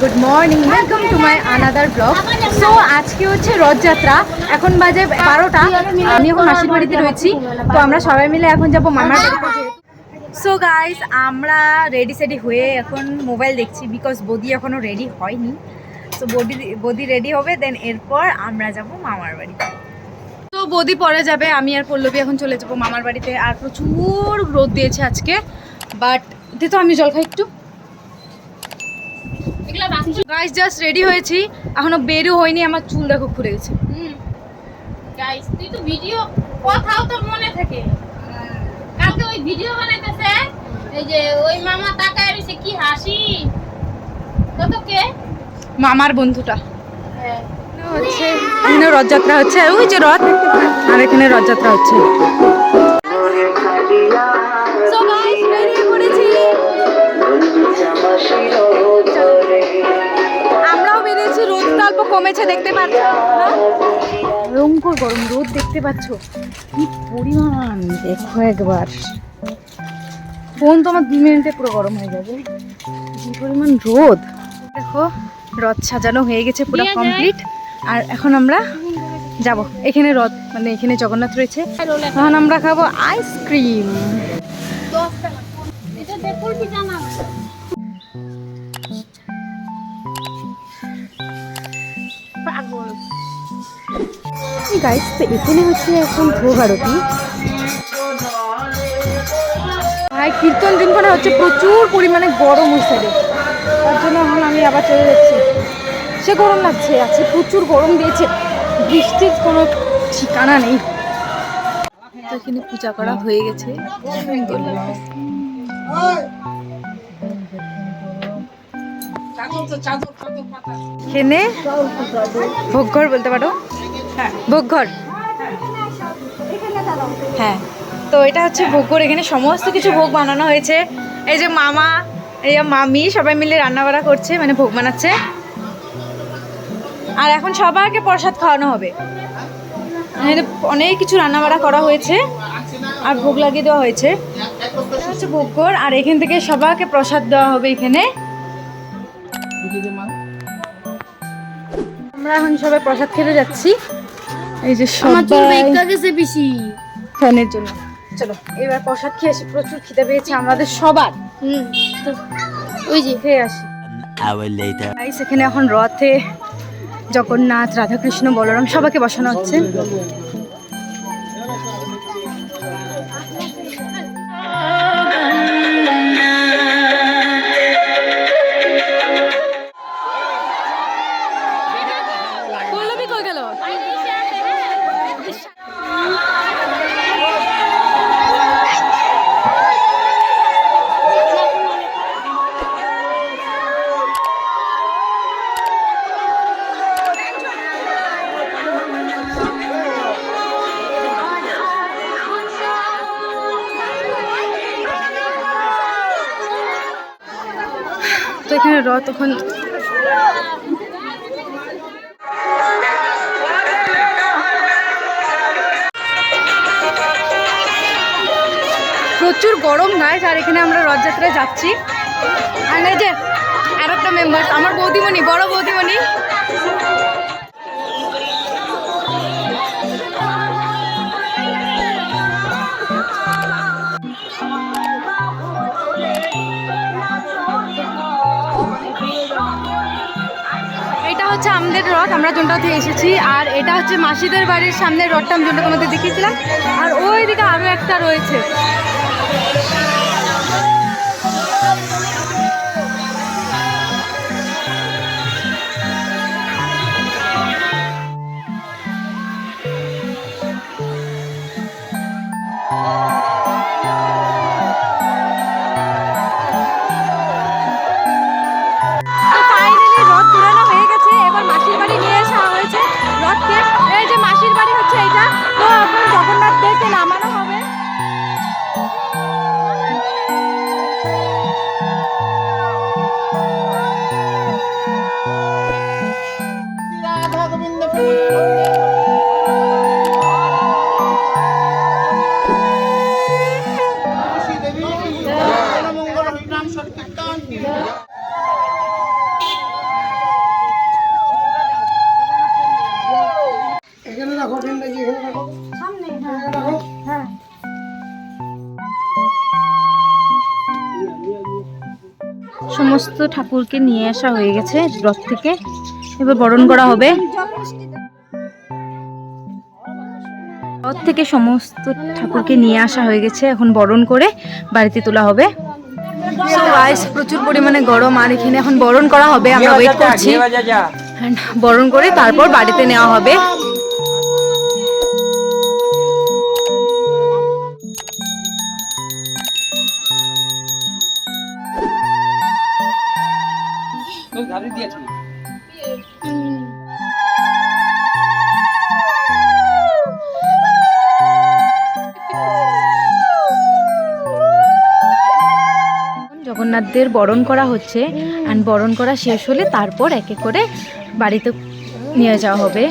Good morning, welcome to my another blog. So আজকে হচ্ছে রথযাত্রা, এখন বাজে 12টা। আমি এখন মাসির বাড়িতে রয়েছি, তো আমরা সবাই মিলে এখন যাবো মামার বাড়িতে। সো গাইস, আমরা রেডি সেডি হয়ে এখন মোবাইল দেখছি, বিকজ বদি এখনও রেডি হয়নি। সো বদি রেডি হবে, দেন এরপর আমরা যাব মামার বাড়িতে। তো বদি পরে যাবে, আমি আর পল্লবী এখন চলে যাবো মামার বাড়িতে। আর প্রচুর রোদ দিয়েছে আজকে, বাট তো আমি জল খাই একটু। গাইস জাস্ট রেডি হয়েছি, এখনো বেরও হয়নি, আমার চুল দেখো ঘুরে গেছে। গাইস তুই তো ভিডিও কথাও তো মনে থাকে, কালকে ওই ভিডিও বানাইতেছে, এই যে ওই মামা তাকায় রইছে, কি হাসি কত কে মামার বন্ধুটা হ্যাঁ হচ্ছে। এখানে রথযাত্রা হচ্ছে, আর ওই যে রথ, আর এখানে রথযাত্রা হচ্ছে। So guys, বেরিয়ে পড়েছি। আমরাও বেরিয়েছি, রোদটা অল্প কমেছে, দেখতে পাচ্ছ না? ভয়ঙ্কর গরম, রোদ দেখতে পাচ্ছ কি পরিমাণ, দেখো একবার। ফোন তো আমার 2 মিনিটে পুরো গরম হয়ে যাবে, কি পরিমাণ রোদ। দেখো রথ সাজানো হয়ে গেছে, পুরো কমপ্লিট। আর এখন আমরা যাব, এখানে রথ মানে এখানে জগন্নাথ রয়েছে, এখন আমরা খাবো আইসক্রিম। 10 টাকা এটা দেখুন কি জানা পাগল গাইস, তো এখানে হচ্ছে এখন ভোগ আরতি। ভাই কীর্তন দিনখানে হচ্ছে, প্রচুর পরিমাণে গরম হয়েছে, তার জন্য এখন আমি আবার চলে যাচ্ছি। সে গরম লাগছে, আছে প্রচুর গরম দিয়েছে, বৃষ্টির কোনো ঠিকানা নেই। তো এখানে পূজা করা হয়ে গেছে, সুন্দর লাগছে। এখানে ভোগঘর বলতে পারো, ভোগঘর। হ্যাঁ, তো এটা হচ্ছে ভোগঘর, এখানে সমস্ত কিছু ভোগ বানানো হয়েছে। এই যে মামা, এই যে মামি, সবাই মিলে রান্না বাড়া করছে, মানে ভোগ বানাচ্ছে। আর এখন সবাইকে প্রসাদ খাওয়ানো হবে। এখানে অনেক কিছু রান্না বাড়া করা হয়েছে আর ভোগ লাগিয়ে দেওয়া হয়েছে। এটা হচ্ছে ভোগঘর, আর এখান থেকে সবাইকে প্রসাদ দেওয়া হবে এখানে। আমরা এখন সবাই প্রসাদ খেতে যাচ্ছি। এই যে সবাই ফ্যানের জন্য। চলো এবার প্রসাদ খেয়ে আসি, প্রচুর খিদে পেয়েছে আমাদের সবার। তো ওই যে খেয়ে আসি। এখানে এখন রথে জগন্নাথ, রাধাকৃষ্ণ, বলরাম সবাইকে বসানো হচ্ছে। তো এখানে রথ তখন প্রচুর গরম গাইস। আর এখানে আমরা রথযাত্রায় যাচ্ছি, আর এই যে আর একটা মেম্বার, আমার বৌদিমণি, বড় বৌদিমণি। এটা হচ্ছে আমাদের রথ, আমরা জোনটা থেকে এসেছি। আর এটা হচ্ছে মাসিদের বাড়ির সামনের রথটা, আমি জোনটা তোমাদের দেখিয়েছিলাম। আর ওই দিকে আরও একটা রয়েছে। মাসির বাড়ি হচ্ছে এটা, তো এখন জগন্নাথ দেরকে নামানো হবে। সমস্ত ঠাকুরকে নিয়ে আসা হয়ে গেছে রথ থেকে, এবার বরণ করা হবে। রথ থেকে সমস্ত ঠাকুরকে নিয়ে আসা হয়ে গেছে, এখন বরণ করে বাড়িতে তোলা হবে। সো গাইস, প্রচুর পরিমাণে গরম, আর এখানে এখন বরণ করা হবে, আমরা ওয়েট করছি। বরণ করে তারপর বাড়িতে নেওয়া হবে। জগন্নাথদের বরণ করা হচ্ছে, আর বরণ করা শেষ হলে তারপর এক এক করে বাড়িতে নিয়ে যাওয়া হবে।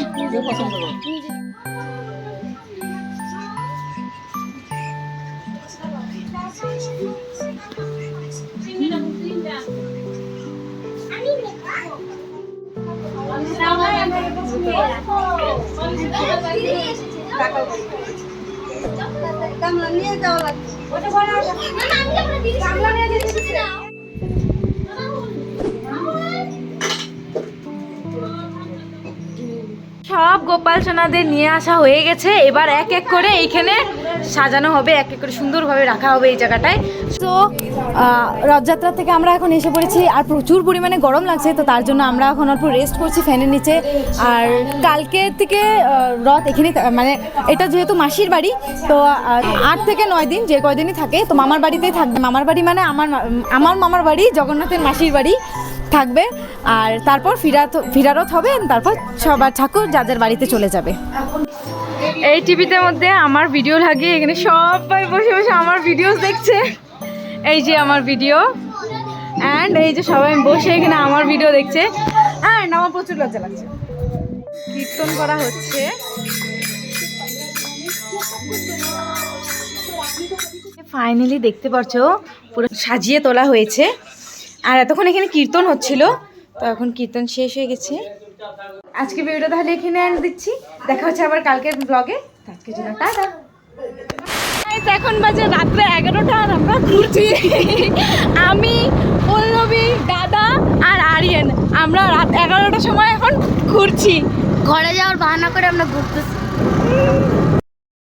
সব গোপাল সোনাদের নিয়ে আসা হয়ে গেছে, এবার এক এক করে এইখানে সাজানো হবে, এক এক করে সুন্দরভাবে রাখা হবে এই জায়গাটায়। তো রথযাত্রা থেকে আমরা এখন এসে পড়েছি, আর প্রচুর পরিমাণে গরম লাগছে, তো তার জন্য আমরা এখন অল্প রেস্ট করছি ফ্যানের নিচে। আর কালকে থেকে রথ এখানে, মানে এটা যেহেতু মাসির বাড়ি, তো 8 থেকে 9 দিন যে কয়দিনই থাকে, তো মামার বাড়িতেই থাকবে। মামার বাড়ি মানে আমার মামার বাড়ি, জগন্নাথের মাসির বাড়ি থাকবে। আর তারপর ফিরারত হবে, তারপর সবার ঠাকুর যাদের বাড়িতে চলে যাবে। এই টিভিতে মধ্যে আমার ভিডিও লাগে, এখানে সবাই বসে বসে আমার ভিডিও দেখছে। এই যে আমার ভিডিও, অ্যান্ড এই যে সবাই বসে এখানে আমার ভিডিও দেখছে, অ্যান্ড আমার প্রচুর লজ্জা লাগছে। কীর্তন করা হচ্ছে। ফাইনালি দেখতে পাচ্ছ পুরো সাজিয়ে তোলা হয়েছে, আর এতক্ষণ এখানে কীর্তন হচ্ছিল, তো এখন কীর্তন শেষ হয়ে গেছে। আজকে ভিডিওটা তাহলে এখানে এনে দিচ্ছি, দেখা হচ্ছে আবার কালকের ব্লগে। আজকের জন্য টাটা। এখন বাজে রাত্রে 11টা, আর আমরা ঘুরছি। আমি, পল্লবী, দাদা আর আরিয়ান, আমরা রাত 11টার সময় এখন ঘুরছি। ঘরে যাওয়ার বাহানা করে আমরা ঘুরতেছি।